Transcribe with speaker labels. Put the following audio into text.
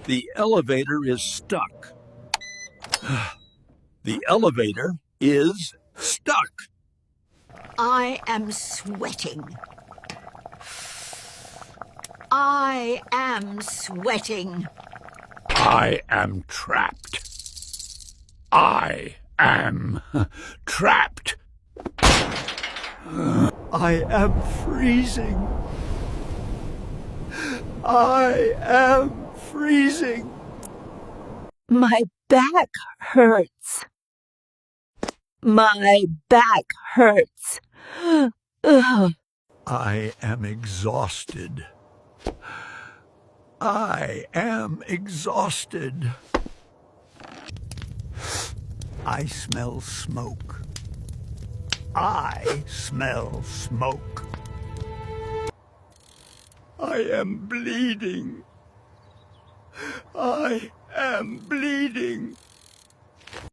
Speaker 1: The elevator is stuck. The elevator is stuck.
Speaker 2: I am sweating. I am sweating.
Speaker 1: I am trapped. I am trapped. I am freezing. I am freezing.
Speaker 3: My back hurts. My back hurts. Ugh.
Speaker 1: I am exhausted. I am exhausted. I smell smoke. I smell smoke. I am bleeding. I am bleeding.